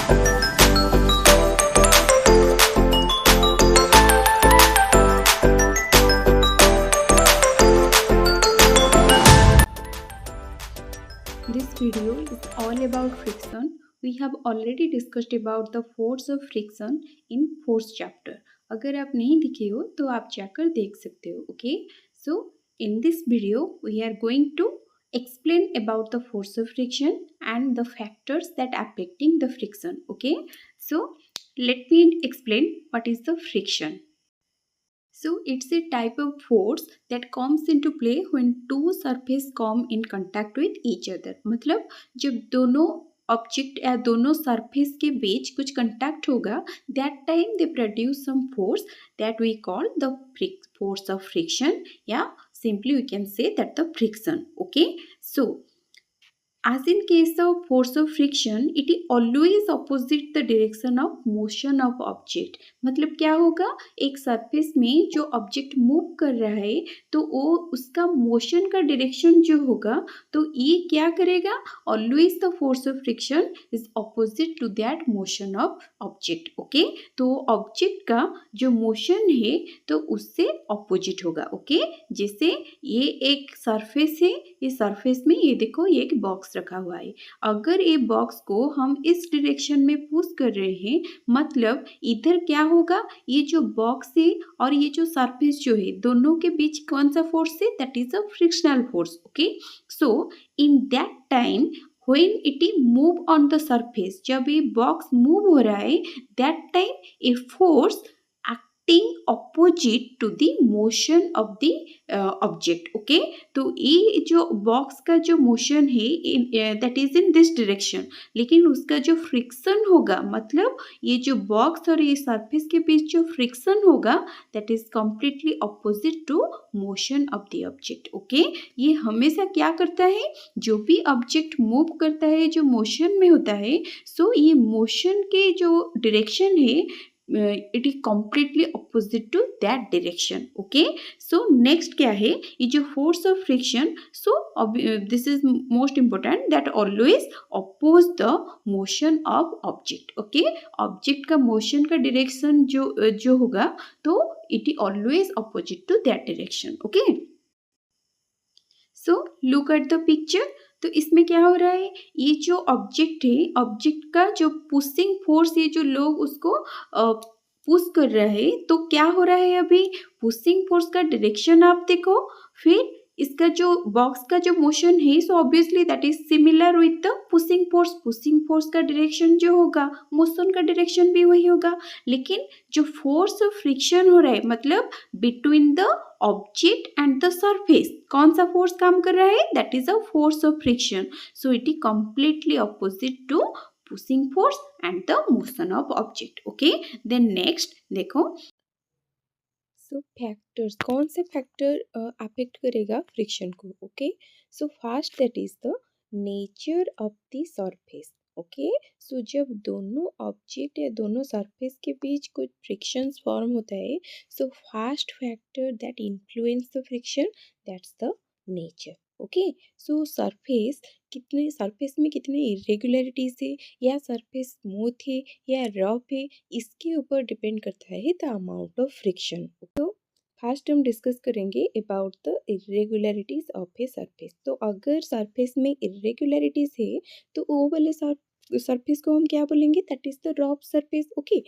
This video is all about friction. We have already discussed about the force of friction in fourth chapter. अगर आप नहीं दिखे हो तो आप जाकर देख सकते हो. Okay, so in this video we are going to explain about the force of friction and the factors that affecting the friction. Okay, so let me explain what is the friction. So it's a type of force that comes into play when two surface come in contact with each other. मतलब जब दोनों object या दोनों surface के बीच कुछ contact होगा, that time they produce some force that we call the force of friction, या simply we can say that the friction. Okay, so as in case of force of friction, it is always opposite the direction of motion of object. मतलब क्या होगा, एक surface में जो object move कर रहा है तो वो उसका मोशन का डायरेक्शन जो होगा तो ये क्या करेगा, always the force of friction is opposite to that motion of object. Okay, तो ऑब्जेक्ट का जो मोशन है तो उससे ऑपोजिट होगा. ओके, जैसे ये एक सरफेस है, ये सरफेस में ये देखो ये एक बॉक्स रखा हुआ है. अगर ये बॉक्स को हम इस डायरेक्शन में पुश कर रहे हैं, मतलब इधर क्या होगा, ये जो बॉक्स है और ये जो सरफेस जो है दोनों के बीच कौन सा फोर्स है, that is a frictional force. Okay, so in that time when it is move on the surface, जब ये बॉक्स मूव हो रहा है, that time a force acting opposite to the motion of the object. Okay, तो ये जो box का जो मोशन है that is in this direction, लेकिन उसका जो फ्रिक्शन होगा, मतलब ये जो बॉक्स और ये सरफेस के बीच जो फ्रिक्शन होगा that is completely opposite to motion of the object. Okay, ये हमेशा क्या करता है, जो भी ऑब्जेक्ट मूव करता है जो मोशन में होता है, सो ये मोशन के जो डायरेक्शन है it is completely opposite to that direction. Okay, so next क्या है, ये जो force of friction, so this is most important that always oppose the motion of object. Okay, object का मोशन का डायरेक्शन जो होगा तो it is always opposite to that direction. Okay, so look at the picture. तो इसमें क्या हो रहा है, ये जो ऑब्जेक्ट है, ऑब्जेक्ट का जो पुशिंग फोर्स, ये जो लोग उसको पुश कर रहे हैं, तो क्या हो रहा है, अभी पुशिंग फोर्स का डायरेक्शन आप देखो, फिर इसका जो बॉक्स का जो मोशन है, so obviously that is similar with the pushing force. Pushing force का डायरेक्शन जो होगा, मोशन का डायरेक्शन भी वही होगा, लेकिन जो फोर्स ऑफ फ्रिक्शन हो रहा है, मतलब between the object and the surface, कौन सा फोर्स काम कर रहा है, that is a force of friction. So it is completely opposite to pushing force and the motion of object. Okay, then next देखो, सो फैक्टर्स, कौन से factor affect करेगा फ्रिक्शन को. Okay, so first that is the nature of the surface. Okay, so जब दोनों object या दोनों surface के बीच कुछ फ्रिक्शंस फॉर्म होता है, so first factor that influence the friction, that's the nature. Okay, so surface में कितने इरेगुलरिटीज है, या सरफेस स्मूथ है या रफ है, इसके ऊपर डिपेंड करता है द अमाउंट ऑफ फ्रिक्शन. तो फर्स्ट हम डिस्कस करेंगे about the irregularities of a surface. तो अगर सरफेस में इरेगुलरिटीज है तो वो वाले सरफेस को हम क्या बोलेंगे, that is the rough surface. Okay,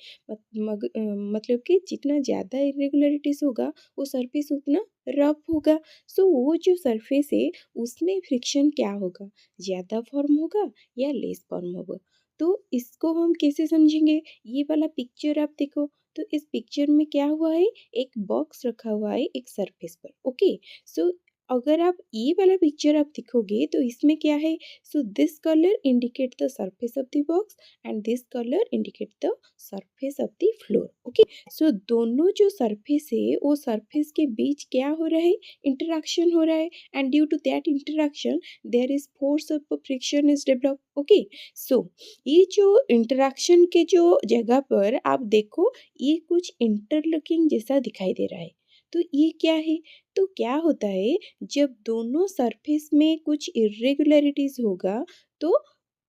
मतलब कि जितना ज़्यादा इरेगुलरिटीज होगा वो सरफेस उतना रफ होगा. सो वो जो सरफेस है उसमें फ्रिक्शन क्या होगा, ज़्यादा फॉर्म होगा या लेस फॉर्म होगा. तो इसको हम कैसे समझेंगे, ये वाला पिक्चर आप देखो, तो इस पिक्चर में क्या हुआ है, एक बॉक्स रखा हुआ है एक सरफेस पर. ओके, सो अगर आप ये वाला पिक्चर आप देखोगे तो इसमें क्या है, so this colour indicate the surface of the box and this colour indicate the surface of the floor. Okay, so दोनों जो सरफेस है वो सरफेस के बीच क्या हो रहा है, इंटरेक्शन हो रहा है, and due to that interaction there is force of friction is develop. Okay, so ये जो इंटरेक्शन के जो जगह पर आप देखो, ये कुछ इंटरलॉकिंग जैसा दिखाई दे रहा है. तो ये क्या है, तो क्या होता है, जब दोनों सरफेस में कुछ इरेगुलरिटीज होगा तो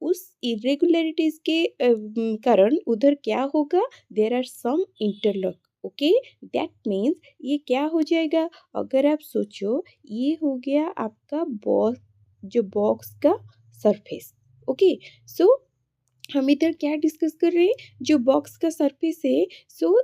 उस इरेगुलरिटीज के कारण उधर क्या होगा, there are some interlock. Okay, that means ये क्या हो जाएगा, अगर आप सोचो ये हो गया आपका बॉक्स, जो बॉक्स का सरफेस। ओके, सो हम इधर क्या डिस्कस कर रहे हैं, जो बॉक्स का सरफेस है, so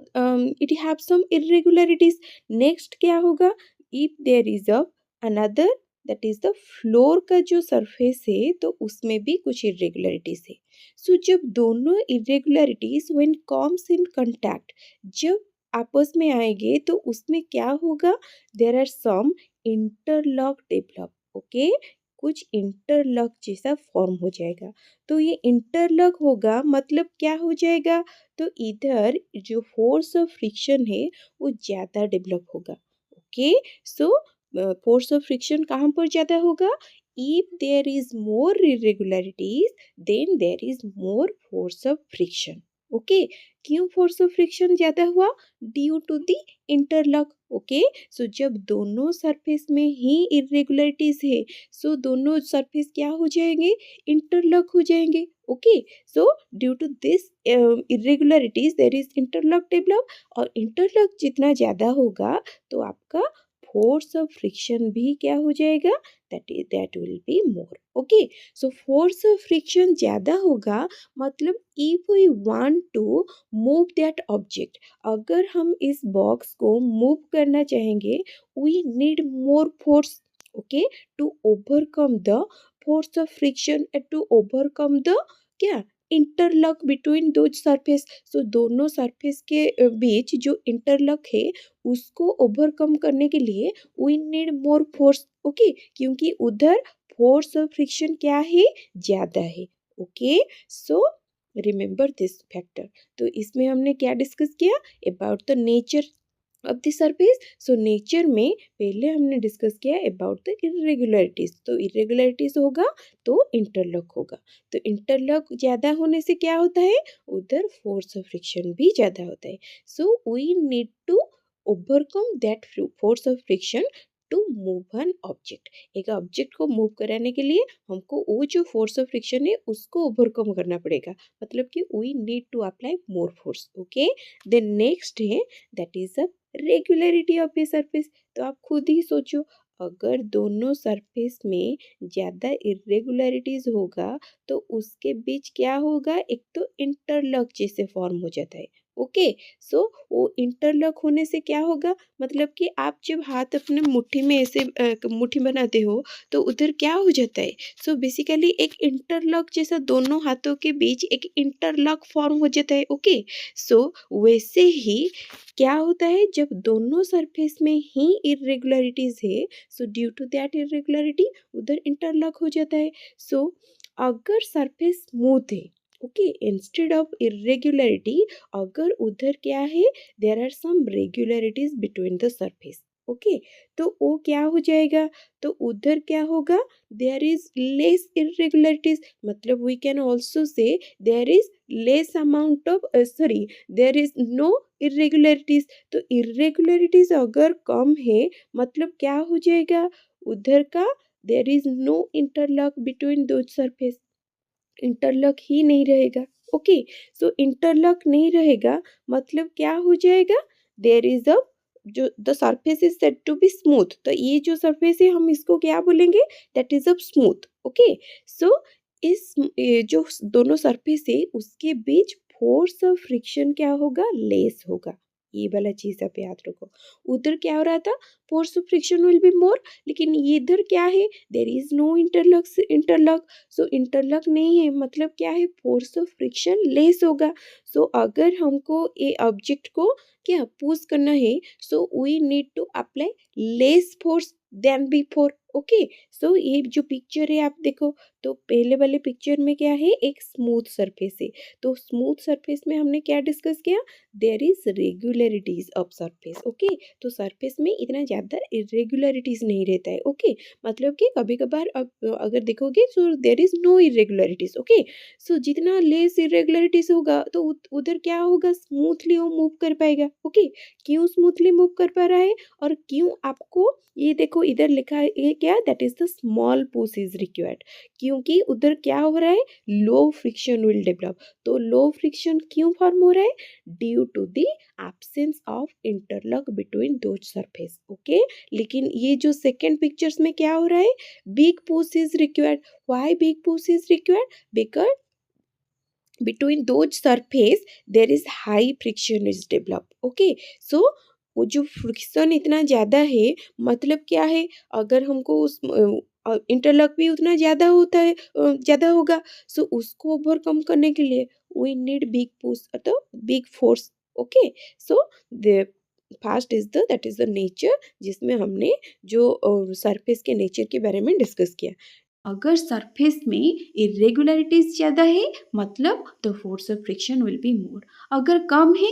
it have some irregularities. Next क्या होगा, if there is a another, that is the floor का जो सरफेस है, तो उसमें भी कुछ इरेगुलरिटीज है। सो जब दोनों irregularities when comes in contact, जब आपस में आएंगे तो उसमें क्या होगा, there are some interlock develop. Okay, कुछ इंटरलॉक जैसा फॉर्म हो जाएगा। तो ये इंटरलॉक होगा मतलब क्या हो जाएगा, तो इधर जो फोर्स ऑफ फ्रिक्शन है वो ज़्यादा डेवलप होगा। Okay, so force of friction कहाँ पर ज़्यादा होगा, if there is more irregularities then there is more force of friction. Okay, क्यों फोर्स ऑफ फ्रिक्शन ज़्यादा हुआ, due to the interlock. Okay, so जब दोनों सरफेस में ही इरेगुलरिटीज है, सो दोनों सरफेस क्या हो जाएंगे, इंटरलॉक हो जाएंगे। Okay, so due to this irregularities there is interlock develop, और इंटरलॉक जितना ज़्यादा होगा तो आपका फोर्स ऑफ फ्रिक्शन भी क्या हो जाएगा, that will be more. Okay, so force of friction ज़्यादा होगा मतलब if we want to move that object, अगर हम इस बॉक्स को मूव करना चाहेंगे, we need more force. Okay, to overcome the force of friction and to overcome the क्या, इंटरलॉक बिटवीन दो सरफेस। सो दोनों सरफेस के बीच जो इंटरलॉक है उसको ओवरकम करने के लिए we need more force. Okay, क्योंकि उधर फोर्स ऑफ फ्रिक्शन क्या है, ज़्यादा है। Okay, so remember this factor. तो इसमें हमने क्या डिस्कस किया, about the nature of the surface. So nature में पहले हमने डिस्कस किया अबाउट द इरेगुलरिटीज, तो इरेगुलरिटीज होगा तो इंटरलॉक होगा, तो इंटरलॉक ज़्यादा होने से क्या होता है, उधर फोर्स ऑफ फ्रिक्शन भी ज़्यादा होता है। So we need to overcome that force of friction to move an object. एक ऑब्जेक्ट को मूव कराने के लिए हमको वो जो फोर्स ऑफ फ्रिक्शन है उसको ओवरकम करना पड़ेगा, मतलब कि we need to apply more force. Okay, then next है that is a regularity of a surface. तो आप खुद ही सोचो, अगर दोनों सरफेस में ज़्यादा इरेगुलरिटीज होगा तो उसके बीच क्या होगा, एक तो इंटरलॉक जैसे फॉर्म हो जाता है। ओके, सो वो इंटरलॉक होने से क्या होगा, मतलब कि आप जब हाथ अपने मुट्ठी में ऐसे मुट्ठी बनाते हो तो उधर क्या हो जाता है, सो बेसिकली एक इंटरलॉक जैसा दोनों हाथों के बीच एक इंटरलॉक फॉर्म हो जाता है। ओके, सो वैसे ही क्या होता है, जब दोनों सरफेस में ही इरेगुलरिटीज है, so due to that irregularity उधर इंटरलॉक हो जाता है। सो अगर सरफेस स्मूथ है, ओके, इंस्टेड ऑफ इरेगुलरिटी, अगर उधर क्या है, there are some regularities between the surface. Okay, तो वो क्या हो जाएगा, तो उधर क्या होगा, देयर इज लेस इरेगुलरिटीज, मतलब we can also say there is less amount of sorry, there is no irregularities. तो इरेगुलरिटीज अगर कम है मतलब क्या हो जाएगा, उधर का there is no interlock between दो सरफेस, इंटरलॉक ही नहीं रहेगा। ओके, सो इंटरलॉक नहीं रहेगा मतलब क्या हो जाएगा, देयर इज अ, जो the surface is said to be smooth, तो ये जो सरफेस है हम इसको क्या बोलेंगे, that is a smooth. Okay, so इस जो दोनों सरफेस है उसके बीच फोर्स ऑफ फ्रिक्शन क्या होगा, लेस होगा। ये वाला चीज आप याद रखो, उधर क्या हो रहा था, force of friction will be more, लेकिन इधर क्या है, there is no interlock. So interlock नहीं है मतलब क्या है, फोर्स ऑफ फ्रिक्शन लेस होगा। सो अगर हमको ये ऑब्जेक्ट को क्या पुश करना है, so we need to apply less force than before. Okay, so ये जो पिक्चर है आप देखो, तो पहले वाले पिक्चर में क्या है, एक स्मूथ सरफेस है, तो स्मूथ सरफेस में हमने क्या डिस्कस किया, there is regularities of surface. Okay, तो सरफेस में इतना ज़्यादा इरेगुलरिटीज नहीं रहता है। ओके, मतलब कि कभी कभार अगर देखोगे so there is no irregularities. Okay, so जितना लेस इरेगुलरिटीज होगा तो उधर क्या होगा, स्मूथली वो मूव कर पाएगा। ओके, क्यों स्मूथली मूव कर पा रहा है, और क्यों आपको ये देखो इधर लिखा है ये क्या, that is the small push is required. क्यों क्योंकि उधर क्या हो रहा है, लो फ्रिक्शन विल डेवलप। तो लो फ्रिक्शन क्यों फॉर्म हो रहा है, due to the absence of interlock between दो सरफेस। ओके, लेकिन ये जो सेकेंड पिक्चर्स में क्या हो रहा है, big push is required. Why big push is required, because between those surface there is high friction is developed। Okay, so वो जो फ्रिक्शन इतना ज़्यादा है, मतलब क्या है, अगर हमको उस इंटरलॉक भी उतना ज़्यादा होता है, ज़्यादा होगा, सो उसको ओवरकम करने के लिए वी नीड बिग पुश अथवा big force. Okay, so the first is the that is the nature, जिसमें हमने जो सरफेस के नेचर के बारे में डिस्कस किया। अगर सरफेस में इरेगुलरिटीज ज़्यादा है मतलब the force of friction will be more, अगर कम है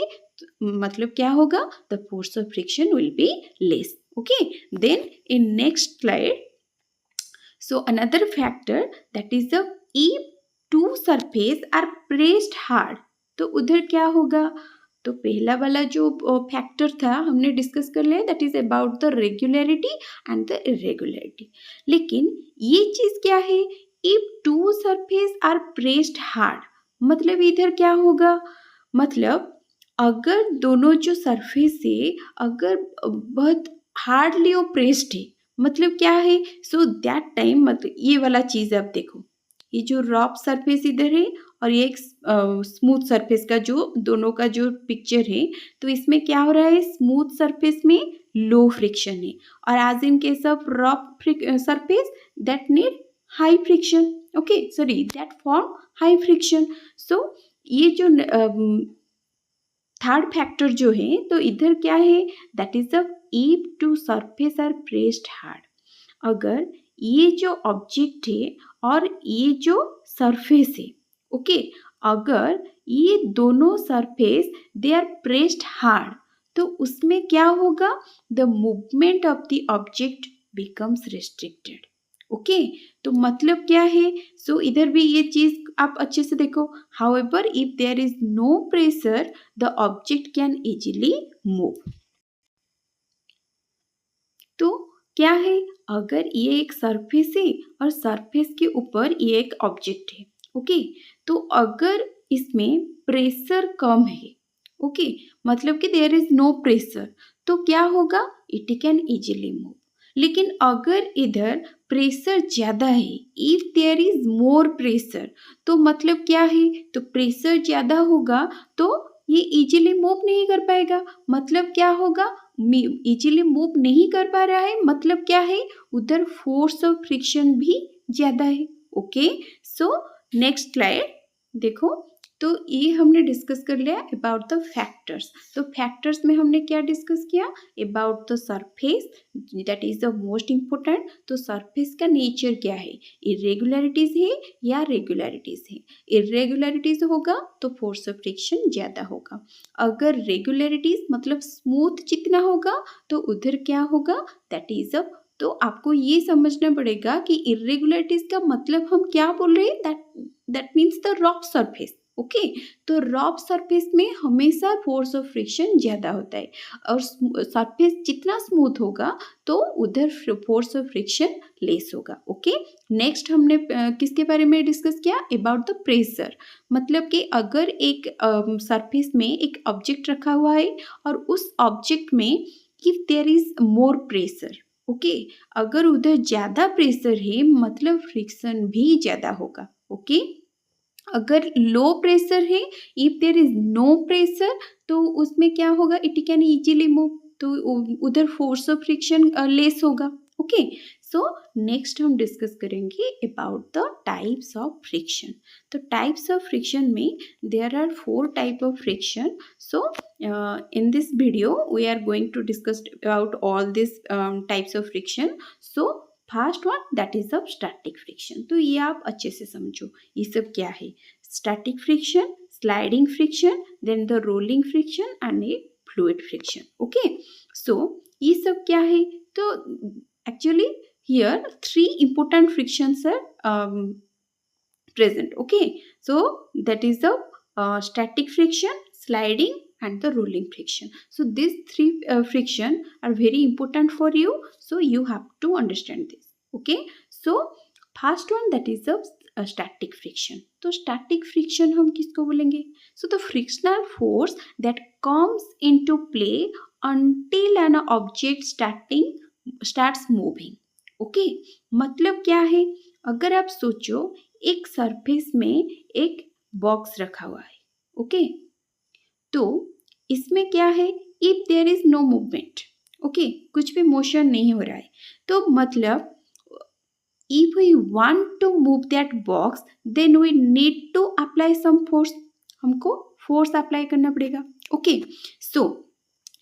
मतलब क्या होगा, the force of friction will be less. Okay, then in next slide, so another factor that is the if two surface are pressed hard, तो उधर क्या होगा, तो पहला वाला जो फैक्टर था हमने डिस्कस कर लिया, that is about the regularity and the irregularity. लेकिन ये चीज क्या है, if two surface are pressed hard, मतलब इधर क्या होगा, मतलब अगर दोनों जो सरफेस है अगर बहुत हार्डली वो प्रेस्ड है, मतलब क्या है, सो दैट टाइम मतलब ये वाला चीज़ आप देखो, ये जो रफ सरफेस इधर है और ये एक स्मूथ सरफेस का जो दोनों का जो पिक्चर है, तो इसमें क्या हो रहा है, स्मूथ सरफेस में लो फ्रिक्शन है और as in case of rough surface that need high friction. Okay, sorry that form high friction. So ये जो थर्ड फैक्टर जो है, तो इधर क्या है, that is the if two surface are pressed hard, अगर ये जो ऑब्जेक्ट है और ये जो सरफेस है, ओके, अगर ये दोनों surface they are pressed hard, तो उसमें क्या होगा, the movement of the object becomes restricted. Okay, तो मतलब क्या है, सो इधर भी ये चीज आप अच्छे से देखो, however if there is no pressure the object can easily move. तो क्या है, अगर ये एक सरफेस है और सरफेस के ऊपर ये एक ऑब्जेक्ट है, ओके, तो अगर इसमें प्रेशर कम है, ओके, मतलब कि देयर इज नो प्रेशर, तो क्या होगा, इट कैन इजीली मूव। लेकिन अगर इधर प्रेशर ज़्यादा है, if there is more pressure, तो मतलब क्या है, तो प्रेशर ज़्यादा होगा तो ये इजीली मूव नहीं कर पाएगा, मतलब क्या होगा, इजीली मूव नहीं कर पा रहा है, मतलब क्या है, उधर फोर्स ऑफ फ्रिक्शन भी ज़्यादा है। ओके, सो नेक्स्ट स्लाइड देखो, तो ये हमने डिस्कस कर लिया अबाउट द फैक्टर्स। तो फैक्टर्स में हमने क्या डिस्कस किया, about the surface, that is the most important. तो सरफेस का नेचर क्या है, इरेगुलरिटीज है या रेगुलरिटीज है, इरेगुलरिटीज होगा तो फोर्स ऑफ फ्रिक्शन ज़्यादा होगा, अगर रेगुलरिटीज मतलब स्मूथ जितना होगा तो उधर क्या होगा, दैट इज अ, तो आपको ये समझना पड़ेगा कि इरेगुलरिटीज का मतलब हम क्या बोल रहे हैं, that means the rough surface. Okay, तो रफ सरफेस में हमेशा फोर्स ऑफ फ्रिक्शन ज़्यादा होता है और सरफेस जितना स्मूथ होगा तो उधर फोर्स ऑफ फ्रिक्शन लेस होगा। ओके, नेक्स्ट हमने किसके बारे में डिस्कस किया, अबाउट द प्रेशर, मतलब कि अगर एक सरफेस में एक ऑब्जेक्ट रखा हुआ है और उस ऑब्जेक्ट में if there is more pressure, okay, अगर उधर ज़्यादा प्रेशर है मतलब फ्रिक्शन भी ज़्यादा होगा। ओके, अगर लो प्रेशर है, if there is no pressure, तो उसमें क्या होगा, इट कैन इजीली मूव, तो उधर फोर्स ऑफ फ्रिक्शन लेस होगा। ओके, सो नेक्स्ट हम डिस्कस करेंगे about the types of friction. तो टाइप्स ऑफ फ्रिक्शन में there are 4 type of friction. So in this video we are going to discuss about all this types of friction. So first one that is of static friction, तो ये आप अच्छे से समझो ये सब क्या है, static friction, sliding friction, then the rolling friction and a fluid friction. Okay, so ये सब क्या है, तो actually here 3 important frictions are present। Okay, so that is the static friction, sliding and the rolling friction. So these 3 friction are very important for you, so you have to understand this। Okay, so first one that is the static friction. तो static friction हम किसको बोलेंगे? So the frictional force that comes into play until an object starts moving. Okay, मतलब क्या है? अगर आप सोचो एक सरफेस में एक बॉक्स रखा हुआ है. ओके, तो इसमें क्या है? If there is no movement, okay, कुछ भी मोशन नहीं हो रहा है, तो मतलब if we want to move that box then we need to apply some force. हमको फोर्स अप्लाई करना पड़ेगा. ओके, सो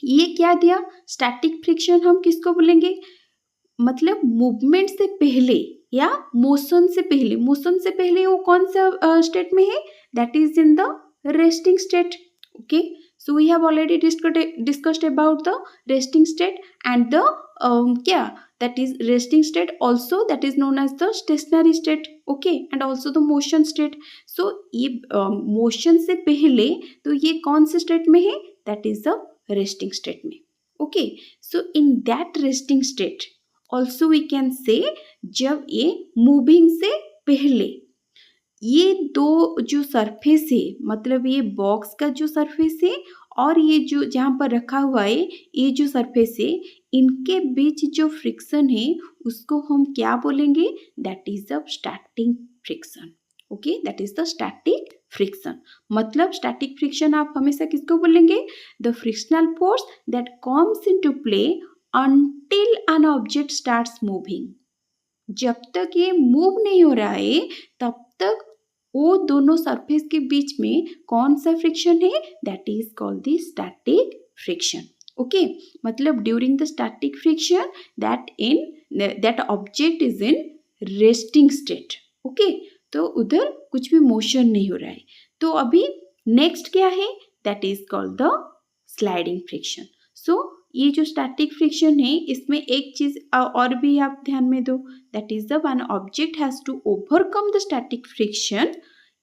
ये क्या दिया? स्टैटिक फ्रिक्शन हम किसको बोलेंगे? मतलब मूवमेंट से पहले या मोशन से पहले. मोशन से पहले वो कौन सा स्टेट में है? That is in the resting state. Okay, so we have already discussed about the resting state and the क्या, that is resting state also that is known as the stationary state. okay, and also the motion state. so ये motion से पहले तो ये कौन से state में है? that is the resting state में. okay, so in that resting state also we can say जब ये moving से पहले ये दो जो सरफेस है, मतलब ये बॉक्स का जो सरफेस है और ये जो जहाँ पर रखा हुआ है ये जो सरफेस है, इनके बीच जो फ्रिक्शन है उसको हम क्या बोलेंगे? That is the static friction. Okay, that is the static friction. मतलब स्टैटिक फ्रिक्शन आप हमेशा किसको बोलेंगे? The frictional force that comes into play until an object starts moving. जब तक ये मूव नहीं हो रहा है तब तक वो दोनों सरफेस के बीच में कौन सा फ्रिक्शन है? That is called the static friction. Okay, मतलब during the static friction that object is in resting state. Okay, तो उधर कुछ भी मोशन नहीं हो रहा है. तो अभी नेक्स्ट क्या है? That is called the sliding friction. So ये जो स्टैटिक फ्रिक्शन है इसमें एक चीज और भी आप ध्यान में दो. That is the one object has to overcome the static friction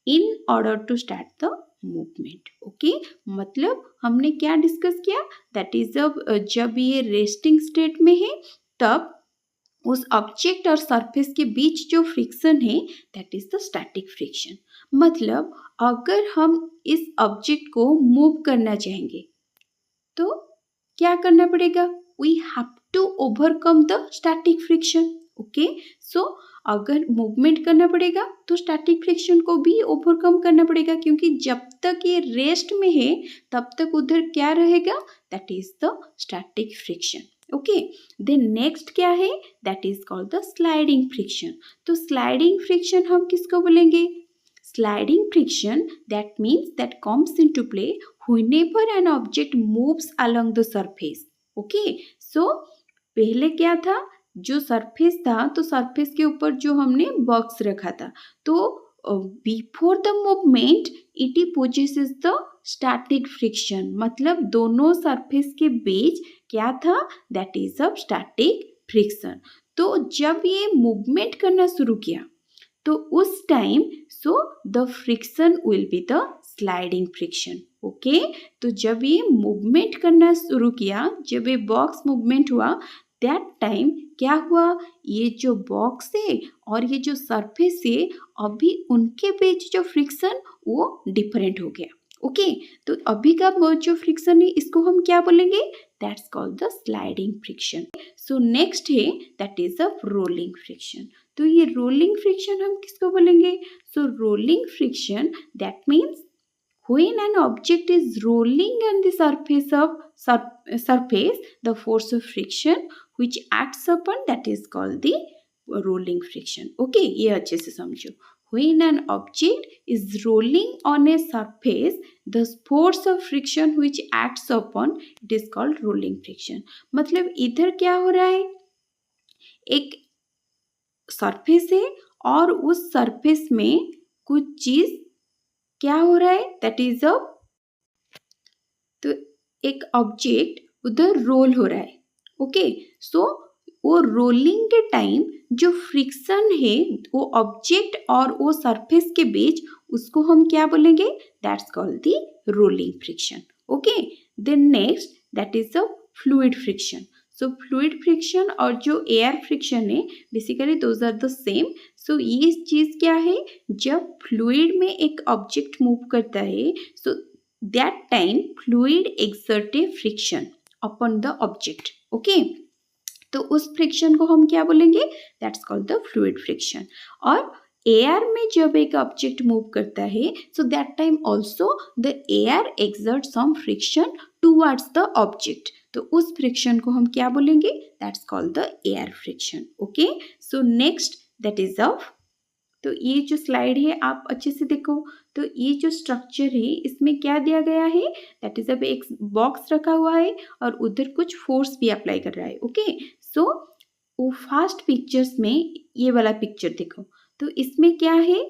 in order to start the movement. Okay, मतलब हमने क्या डिस्कस किया? दैट इज जब ये रेस्टिंग स्टेट में है तब उस ऑब्जेक्ट और सरफेस के बीच जो फ्रिक्शन है that is the static friction. मतलब अगर हम इस ऑब्जेक्ट को मूव करना चाहेंगे तो क्या करना पड़ेगा? We have to overcome the static friction. Okay, so अगर मूवमेंट करना पड़ेगा तो स्टैटिक फ्रिक्शन को भी ओवरकम करना पड़ेगा, क्योंकि जब तक ये रेस्ट में है तब तक उधर क्या रहेगा? That is the static friction. Okay, then next क्या है? That is called the sliding friction. तो स्लाइडिंग फ्रिक्शन हम किसको बोलेंगे? Sliding friction that means that comes into play whenever an object moves along the surface. Okay, so पहले क्या था? जो सरफेस था तो सरफेस के ऊपर जो हमने बॉक्स रखा था, तो before the movement it possesses the static friction. मतलब दोनों सरफेस के बीच क्या था? That is a static friction. तो जब ये मूवमेंट करना शुरू किया तो उस time the friction will be the sliding friction. Okay, तो जब ये मूवमेंट करना शुरू किया, जब ये बॉक्स मूवमेंट हुआ, दैट टाइम क्या हुआ? ये जो बॉक्स है और ये जो सरफेस है अभी उनके बीच जो फ्रिक्शन वो डिफरेंट हो गया. ओके, तो अभी का जो फ्रिक्शन है इसको हम क्या बोलेंगे? That's called the sliding friction. So next है that is a rolling friction. तो ये रोलिंग फ्रिक्शन हम किसको बोलेंगे? So rolling friction that means when an object is rolling on the surface the force of friction which acts upon that is called the rolling friction. okay, ये अच्छे से समझो. when an object is rolling on a surface the force of friction which acts upon it is called rolling friction. मतलब इधर क्या हो रहा है? एक सरफेस है और उस सरफेस में कुछ चीज क्या हो रहा है? दैट इज अ, तो एक ऑब्जेक्ट उधर रोल हो रहा है. ओके, सो वो रोलिंग के टाइम जो फ्रिक्शन है वो ऑब्जेक्ट और वो सरफेस के बीच, उसको हम क्या बोलेंगे? That's called the rolling friction. Okay, then next that is a fluid friction. So fluid friction और जो एयर फ्रिक्शन है basically those are the same. So ये चीज़ क्या है, जब फ्लूइड में एक ऑब्जेक्ट मूव करता है so that time fluid exert a friction upon the object. Okay, तो उस फ्रिक्शन को हम क्या बोलेंगे, that's called the fluid friction. और एयर में जब एक ऑब्जेक्ट मूव करता है so that time also the air exert some friction towards the object. तो उस फ्रिक्शन को हम क्या बोलेंगे, that's called the air friction. Okay, so next that is of. तो ये जो स्लाइड है आप अच्छे से देखो. तो ये जो स्ट्रक्चर है इसमें क्या दिया गया है, दैट इज अब एक बॉक्स रखा हुआ है और उधर कुछ फोर्स भी अप्लाई कर रहा है. ओके, सो वो फास्ट पिक्चर्स में ये वाला पिक्चर देखो. तो इसमें क्या है,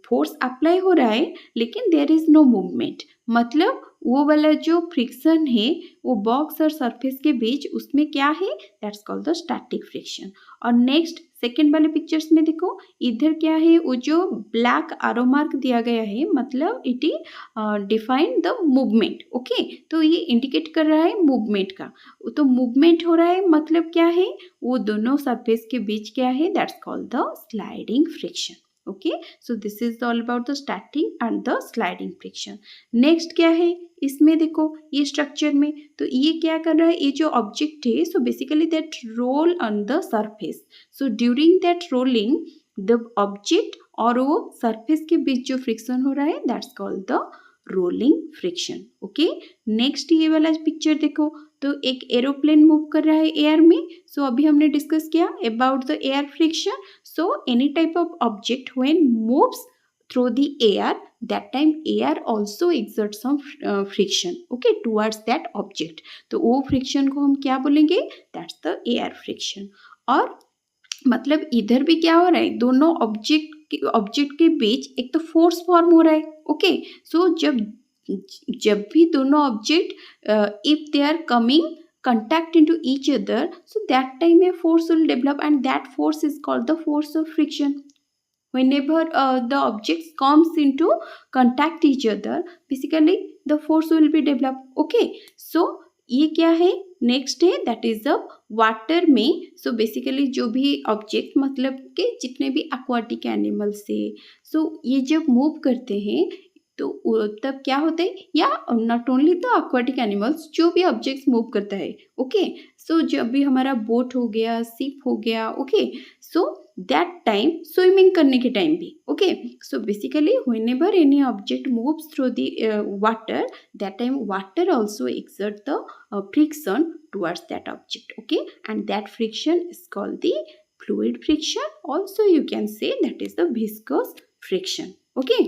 फोर्स अप्लाई हो रहा है लेकिन देयर इज नो मूवमेंट. मतलब वो वाला जो फ्रिक्शन है वो बॉक्स और सरफेस के बीच उसमें क्या है, that's called the static friction. और नेक्स्ट सेकेंड वाले पिक्चर्स में देखो, इधर क्या है, वो जो ब्लैक आरो मार्क दिया गया है मतलब it is define the movement. Okay, तो ये इंडिकेट कर रहा है मूवमेंट का. तो मूवमेंट हो रहा है मतलब क्या है, वो दोनों सरफेस के बीच क्या है, that's called the sliding friction. Okay, so this is all about the static and the sliding friction. Next क्या है, इसमें देखो ये स्ट्रक्चर में, तो ये क्या कर रहा है, ये जो ऑब्जेक्ट है so basically that roll on the surface. So during that rolling the object और वो सरफेस के बीच जो फ्रिक्शन हो रहा है that's called the rolling friction. Okay, next ये वाला पिक्चर देखो, तो एक एरोप्लेन मूव कर रहा है एयर में. सो अभी हमने डिस्कस किया about the air friction. So any type of object when moves through the air, that time air also exerts some friction, okay, towards that object. तो वो friction को हम क्या बोलेंगे, that's the air friction. और मतलब इधर भी क्या हो रहा है, दोनों ऑब्जेक्ट के बीच एक तो फोर्स फॉर्म हो रहा है. ओके, सो जब भी दोनों object if they are coming contact into each other, so that time a force will develop and that force is called the force of friction. Whenever the objects comes into contact each other, basically the force will be developed. Okay, so ये क्या है, next है that is a water में. So basically जो भी object मतलब के जितने भी एक्वाटिक एनिमल्स है सो ये जब मूव करते हैं तो तब क्या होता है, या not only the aquatic animals, जो भी ऑब्जेक्ट्स मूव करता है. ओके, सो जब भी हमारा बोट हो गया, शिप हो गया, okay, so that time swimming करने के टाइम भी. Okay, so basically whenever any object moves through the water, that time water also exert the friction towards that object. Okay, and that friction is called the fluid friction. Also you can say that is the viscous friction. Okay,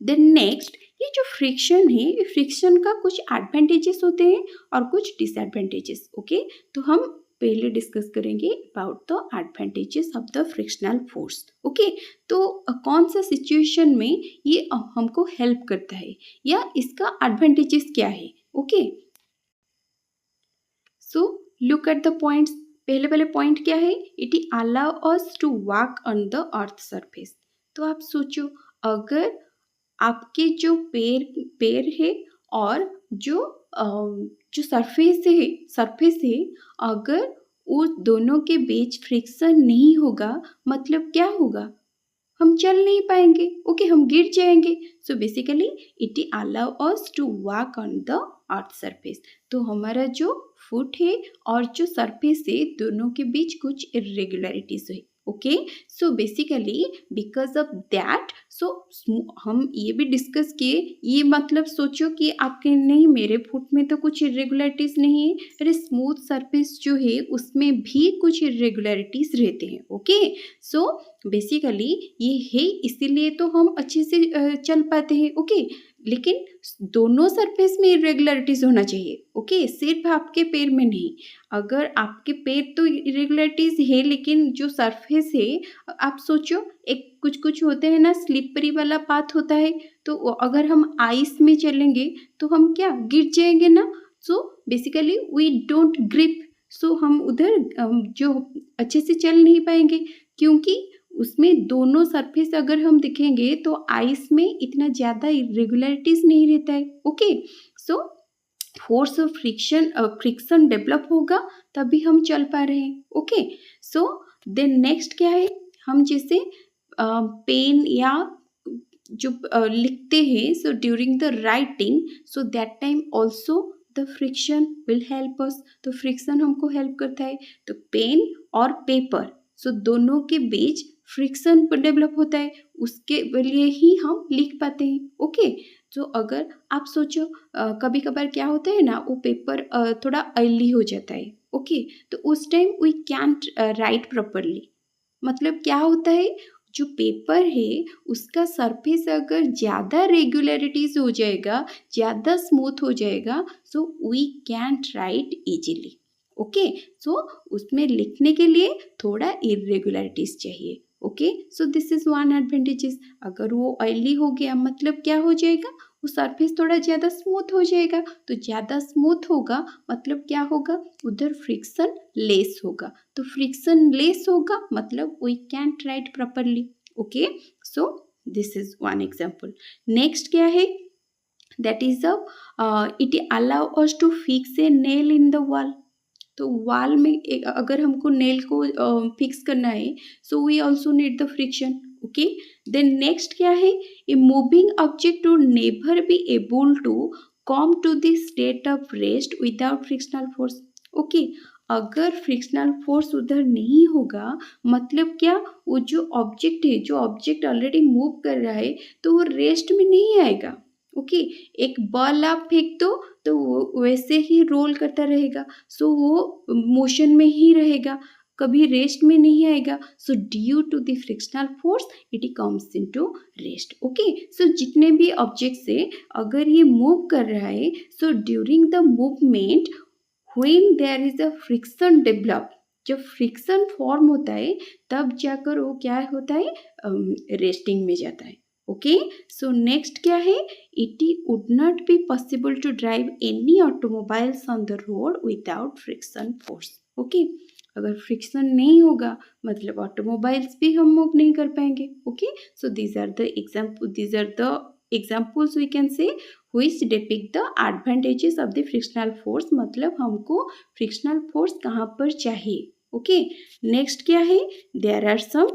then next ये जो friction है, ये friction का कुछ advantages होते हैं और कुछ डिसएडवांटेजेस. ओके, तो हम पहले डिस्कस करेंगे about the advantages of the frictional force. Okay, तो कौन सा सिचुएशन में ये हमको हेल्प करता है या इसका एडवांटेजेस क्या है. Okay, so look at the points. पहले वाले पॉइंट क्या है, it allow us to walk on the earth surface. तो आप सोचो, अगर आपके जो पैर है और जो सरफेस है, अगर उस दोनों के बीच फ्रिक्शन नहीं होगा मतलब क्या होगा, हम चल नहीं पाएंगे. ओके, हम गिर जाएंगे. So basically it allow us to walk on the earth surface. तो हमारा जो फुट है और जो सरफेस है दोनों के बीच कुछ इरेगुलरिटीज है. Okay, so basically because of that, so हम ये भी डिस्कस किए, ये मतलब सोचो कि आपके नहीं, मेरे फुट में तो कुछ इरेगुलरिटीज नहीं है, अरे स्मूथ सरफेस जो है उसमें भी कुछ इरेगुलरिटीज रहते हैं. ओके, सो बेसिकली ये है, इसीलिए तो हम अच्छे से चल पाते हैं. ओके, लेकिन दोनों सरफेस में इरेगुलरिटीज होना चाहिए. ओके, सिर्फ आपके पैर में नहीं. अगर आपके पैर तो इरेगुलरिटीज है लेकिन जो सरफेस है, आप सोचो एक कुछ होते हैं ना, स्लिपरी वाला पाथ होता है, तो अगर हम आइस में चलेंगे तो हम क्या गिर जाएंगे ना. So basically we don't grip. So हम उधर जो अच्छे से चल नहीं पाएंगे, क्योंकि उसमें दोनों सरफेस अगर हम दिखेंगे तो आइस में इतना ज़्यादा इरेगुलरिटीज नहीं रहता है. Okay, so force of friction develop होगा तभी हम चल पा रहे हैं. ओके, सो देन नेक्स्ट क्या है, हम जैसे पेन या जो लिखते हैं, सो during the writing, so that time also the friction will help us. तो फ्रिक्शन हमको हेल्प करता है. तो पेन और पेपर, सो दोनों के बीच फ्रिक्शन डेवलप होता है, उसके लिए ही हम लिख पाते हैं. ओके, तो अगर आप सोचो कभी कभार क्या होता है ना, वो पेपर थोड़ा ऑयली हो जाता है. ओके, तो उस time we can't write properly. मतलब क्या होता है, जो पेपर है उसका सरफेस अगर ज़्यादा रेगुलरिटीज हो जाएगा, ज़्यादा स्मूथ हो जाएगा, so we can't write easily. Okay, so उसमें लिखने के लिए थोड़ा इरेगुलरिटीज चाहिए. Okay, so this is one advantages. अगर वो ऑयली हो गया मतलब क्या हो जाएगा, वो सरफेस थोड़ा ज़्यादा स्मूथ हो जाएगा. तो ज़्यादा स्मूथ होगा मतलब क्या होगा, उधर फ्रिक्शन लेस होगा. तो फ्रिक्शन लेस होगा मतलब we can't write properly. Okay, so this is one example. Next क्या है, that is it allow us to fix a nail in the wall. तो वॉल में अगर हमको नेल को फिक्स करना है, so we also need the friction. Okay, then next क्या है, a moving object would never be able to come to the state of rest without frictional force. Okay, अगर फ्रिक्शनल फोर्स उधर नहीं होगा मतलब क्या, वो जो ऑब्जेक्ट है, जो ऑब्जेक्ट ऑलरेडी मूव कर रहा है, तो वो रेस्ट में नहीं आएगा. ओके, एक बॉल आप फेंक दो तो वो वैसे ही रोल करता रहेगा. सो वो मोशन में ही रहेगा, कभी रेस्ट में नहीं आएगा. So due to the frictional force it comes into rest. Okay, so जितने भी ऑब्जेक्ट्स है अगर ये मूव कर रहा है, so during the movement when there is a friction develop, जब फ्रिक्शन फॉर्म होता है तब जाकर वो क्या होता है, रेस्टिंग में जाता है. ओके, सो नेक्स्ट क्या है, it would not be possible to drive any automobiles on the road without friction force. Okay, अगर फ्रिक्शन नहीं होगा मतलब ऑटोमोबाइल्स भी हम मूव नहीं कर पाएंगे. Okay, so these are the examples we can say which depict the advantages of the frictional force. मतलब हमको फ्रिक्शनल फोर्स कहाँ पर चाहिए. ओके, नेक्स्ट क्या है, देयर आर सम.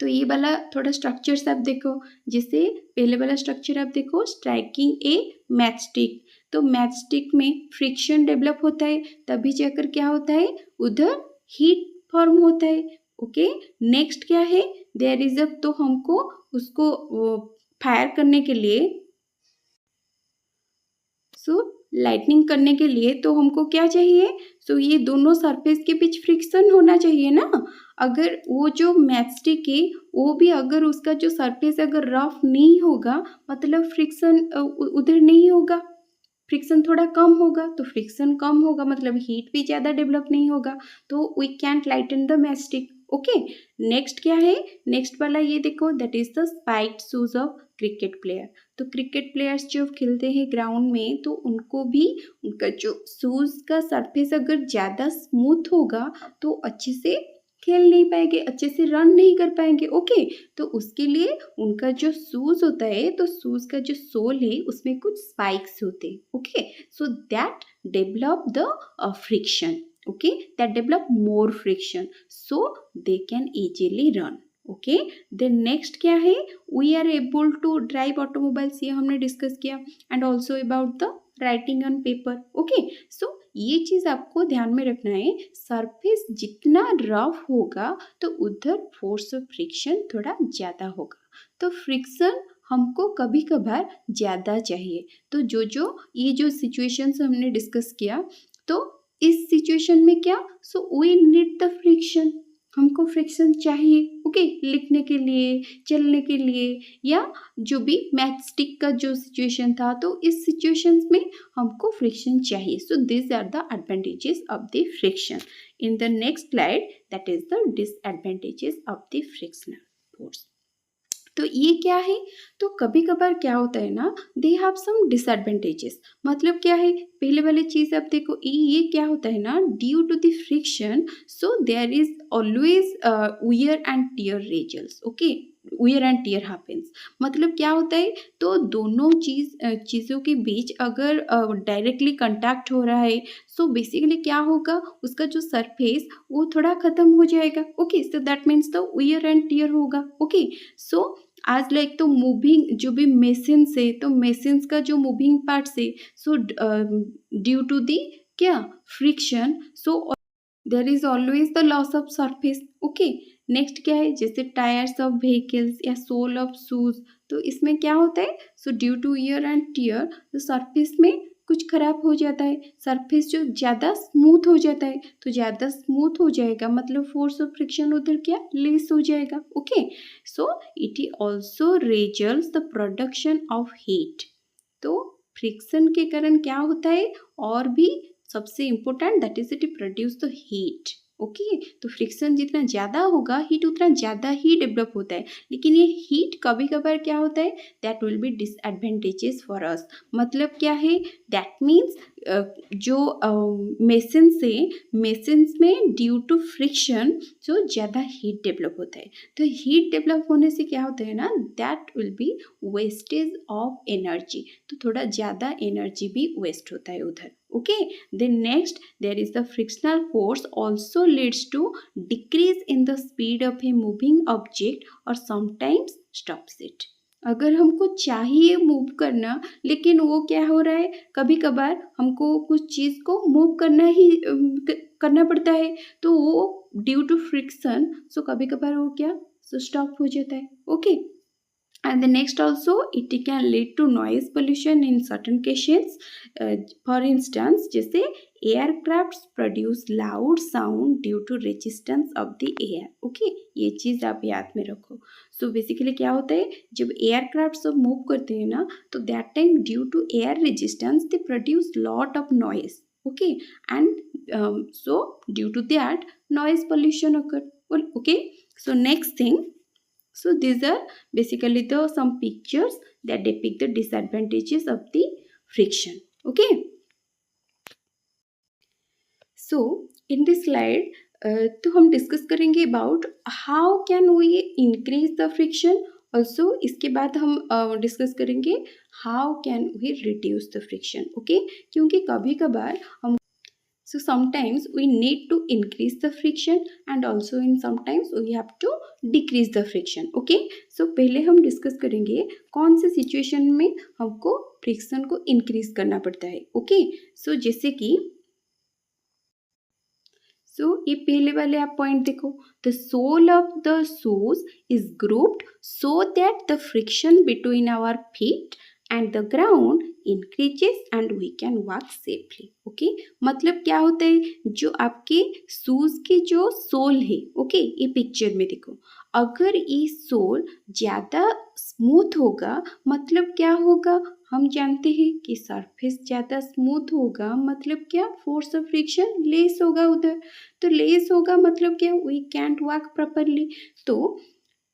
तो ये वाला थोड़ा स्ट्रक्चर्स आप देखो, जैसे पहले वाला स्ट्रक्चर आप देखो, स्ट्राइकिंग ए मैच स्टिक. तो मैच स्टिक में फ्रिक्शन डेवलप होता है तभी जाकर क्या होता है, उधर हीट फॉर्म होता है. ओके, नेक्स्ट क्या है, देयर इज अ, तो हमको उसको फायर करने के लिए, सो लाइटनिंग करने के लिए तो हमको क्या चाहिए, सो ये दोनों सरफेस के बीच फ्रिक्शन होना चाहिए ना. अगर वो जो मैचस्टिक है वो भी अगर उसका जो सरफेस अगर रफ नहीं होगा मतलब फ्रिक्शन उधर नहीं होगा, फ्रिक्शन थोड़ा कम होगा. तो फ्रिक्शन कम होगा मतलब हीट भी ज़्यादा डेवलप नहीं होगा. तो we can't lighten the matchstick. Okay, next क्या है, नेक्स्ट वाला ये देखो, that is the spiked shoes of cricket player. तो क्रिकेट प्लेयर्स जो खेलते हैं ग्राउंड में, तो उनको भी उनका जो शूज़ का सरफेस अगर ज़्यादा स्मूथ होगा तो अच्छे से खेल नहीं पाएंगे, अच्छे से रन नहीं कर पाएंगे. ओके, तो उसके लिए उनका जो शूज़ होता है, तो शूज़ का जो सोल है उसमें कुछ स्पाइक्स होते हैं. Okay, so that develop the friction. okay, that develop more friction so they can easily run. Okay, then next क्या है, we are able to drive automobiles, ये हमने डिस्कस किया. And also about the writing on paper. Okay, so ये चीज़ आपको ध्यान में रखना है, सरफेस जितना रफ होगा तो उधर फोर्स ऑफ फ्रिक्शन थोड़ा ज़्यादा होगा. तो फ्रिक्शन हमको कभी कभार ज़्यादा चाहिए. तो जो ये जो सिचुएशंस हमने डिस्कस किया, तो इस सिचुएशन में क्या, so we need the friction, हमको फ्रिक्शन चाहिए. ओके, लिखने के लिए, चलने के लिए, या जो भी मैच स्टिक का जो सिचुएशन था, तो इस सिचुएशन में हमको फ्रिक्शन चाहिए. So this are the advantages of the friction. In the next slide, that is the disadvantages of the frictional force. तो ये क्या है, तो कभी कभार क्या होता है ना, दे हैव सम डिसएडवांटेजेस. मतलब क्या है, पहले वाली चीज़ आप देखो, ये क्या होता है ना, due to the friction, so there is always wear and tear results. Okay, wear and tear happens. मतलब क्या होता है, तो दोनों चीज़ों के बीच अगर डायरेक्टली कंटैक्ट हो रहा है, सो बेसिकली क्या होगा, उसका जो सरफेस वो थोड़ा ख़त्म हो जाएगा. Okay, so that means the wear and tear होगा. ओके, सो आज लाइक तो मूविंग जो भी मशीन से, तो मशीन्स का जो मूविंग पार्ट से, सो ड्यू टू दी क्या friction, so there is always the loss of surface. Okay, next क्या है, जैसे टायर्स ऑफ व्हीकल्स या सोल ऑफ शूज, तो इसमें क्या होता है, so due to wear and tear, तो सरफेस में कुछ खराब हो जाता है, सरफेस जो ज़्यादा स्मूथ हो जाता है, तो ज़्यादा स्मूथ हो जाएगा मतलब फोर्स ऑफ फ्रिक्शन उधर क्या लेस हो जाएगा. Okay, so it also results the production of heat. तो फ्रिक्शन के कारण क्या होता है, और भी सबसे important, that is it produce the heat. Okay, तो फ्रिक्शन जितना ज़्यादा होगा हीट उतना ज़्यादा ही डेवलप होता है, लेकिन ये हीट कभी कभार क्या होता है, that will B disadvantages for us. मतलब क्या है, दैट मीन्स जो मशीन में ड्यू टू फ्रिक्शन जो ज़्यादा हीट डेवलप होता है, तो हीट डेवलप होने से क्या होता है ना, that will B wastage of energy, तो थोड़ा ज़्यादा एनर्जी भी वेस्ट होता है उधर. Okay, then next there is the frictional force also leads to decrease in the speed of a moving object or sometimes stops it. अगर हमको चाहिए मूव करना, लेकिन वो क्या हो रहा है, कभी कभार हमको कुछ चीज़ को मूव करना ही करना पड़ता है, तो वो ड्यू टू फ्रिक्शन, सो कभी कभार वो क्या, सो स्टॉप हो जाता है. Okay, and the next also it can lead to noise pollution in certain cases. For instance, जैसे aircrafts produce loud sound due to resistance of the air. okay, ये चीज़ आप याद में रखो. so basically क्या होता है, जब एयरक्राफ्ट सब मूव करते हैं ना, तो that time due to air resistance they produce lot of noise. okay, and so due to that noise pollution occur. well, okay, so next thing, so these are basically the some pictures that depict the disadvantages of the friction. Okay, so in this slide तो हम discuss करेंगे about how can we increase the friction. Also इसके बाद हम discuss करेंगे how can we reduce the friction. Okay, क्योंकि कभी कभार हम, so sometimes we need to increase the friction and also in sometimes we have to decrease the friction. okay, so पहले हम डिस्कस करेंगे कौन से सिचुएशन में हमको फ्रिक्शन को इंक्रीज करना पड़ता है. ओके, सो जैसे कि ये पहले वाले आप पॉइंट देखो, the sole of the shoes is grooved so that the friction between our feet and the ground increases and we can walk safely. Okay, मतलब क्या होता है, जो आपके शूज के जो सोल है, ओके, ये पिक्चर में देखो, अगर ये सोल ज़्यादा स्मूथ होगा, मतलब क्या होगा, हम जानते हैं कि सरफेस ज़्यादा स्मूथ होगा, मतलब क्या, फोर्स ऑफ फ्रिक्शन लेस होगा उधर, तो लेस होगा मतलब क्या, वी कैंट वॉक प्रॉपरली. तो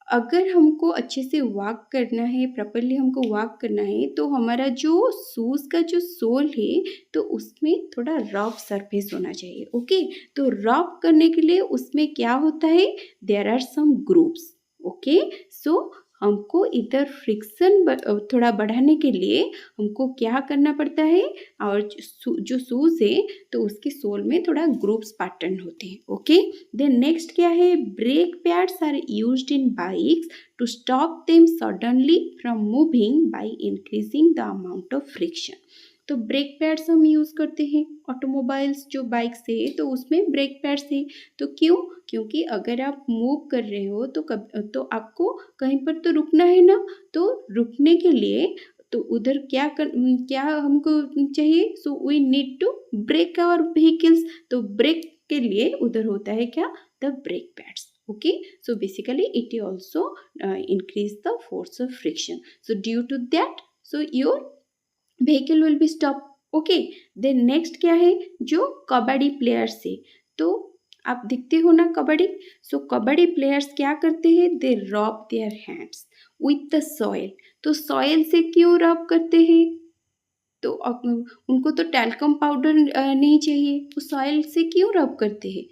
अगर हमको अच्छे से वॉक करना है, प्रॉपरली हमको वॉक करना है, तो हमारा जो शूज़ का जो सोल है, तो उसमें थोड़ा रफ सरफेस होना चाहिए. ओके, तो रफ करने के लिए उसमें क्या होता है, there are some groups. Okay, so हमको इधर फ्रिक्शन थोड़ा बढ़ाने के लिए हमको क्या करना पड़ता है, और जो शूज़ है तो उसके सोल में थोड़ा ग्रुप्स पैटर्न होते हैं. ओके, देन नेक्स्ट क्या है, brake pads are used in bikes to stop them suddenly from moving by increasing the amount of friction. तो ब्रेक पैड्स हम यूज़ करते हैं ऑटोमोबाइल्स जो बाइक्स है, तो उसमें ब्रेक पैड्स है. तो क्यों, क्योंकि अगर आप मूव कर रहे हो तो आपको कहीं पर तो रुकना है ना, तो रुकने के लिए तो उधर क्या हमको चाहिए, so we need to brake our vehicles. तो ब्रेक के लिए उधर होता है क्या, the brake pads. okay, so basically it also increase the force of friction. So due to that, so your vehicle will be stop. Okay, then next क्या है, जो कबड्डी प्लेयर्स है, तो आप दिखते हो ना कबड्डी, सो कबड्डी प्लेयर्स क्या करते हैं, दे रब their hands with the soil. तो सॉइल से क्यों रब करते हैं, तो उनको तो टैल्कम पाउडर नहीं चाहिए, तो सॉइल से क्यों रब करते हैं,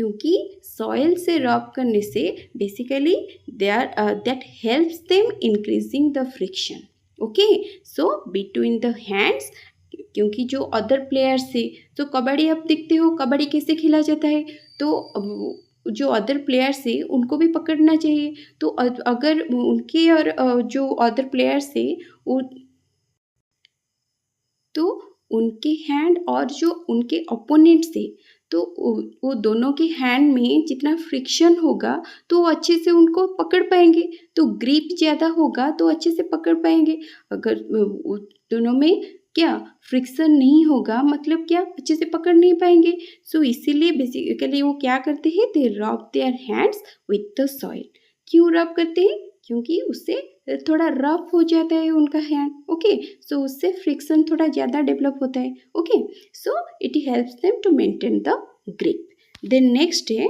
क्योंकि सॉइल से रब करने से basically that helps them increasing the friction. Okay, so between the hands, क्योंकि जो अदर प्लेयर्स से, तो कबड्डी आप देखते हो कबड्डी कैसे खेला जाता है, तो जो अदर प्लेयर्स है उनको भी पकड़ना चाहिए। तो अगर उनके और जो अदर प्लेयर्स है वो, तो उनके हैंड और जो उनके ओपोनेंट्स है, तो वो दोनों के हैंड में जितना फ्रिक्शन होगा तो वो अच्छे से उनको पकड़ पाएंगे। तो ग्रिप ज़्यादा होगा तो अच्छे से पकड़ पाएंगे। अगर वो दोनों में क्या फ्रिक्शन नहीं होगा, मतलब क्या अच्छे से पकड़ नहीं पाएंगे। सो इसीलिए बेसिकली वो क्या करते हैं, दे रब their hands with the soil. क्यों रब करते हैं? क्योंकि उससे थोड़ा रफ हो जाता है उनका हैंड। ओके, सो उससे फ्रिक्शन थोड़ा ज़्यादा डेवलप होता है। Okay, so it helps them to maintain the grip. Then next है,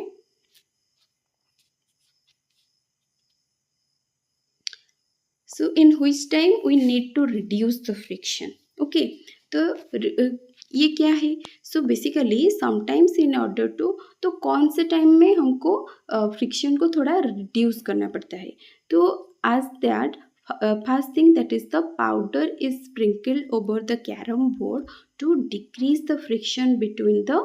so in which time we need to reduce the friction. Okay, तो ये क्या है? So basically sometimes in order to, तो कौन से टाइम में हमको फ्रिक्शन को थोड़ा रिड्यूस करना पड़ता है? तो आज that first thing, that is the powder is sprinkled over the carom board to decrease the friction between the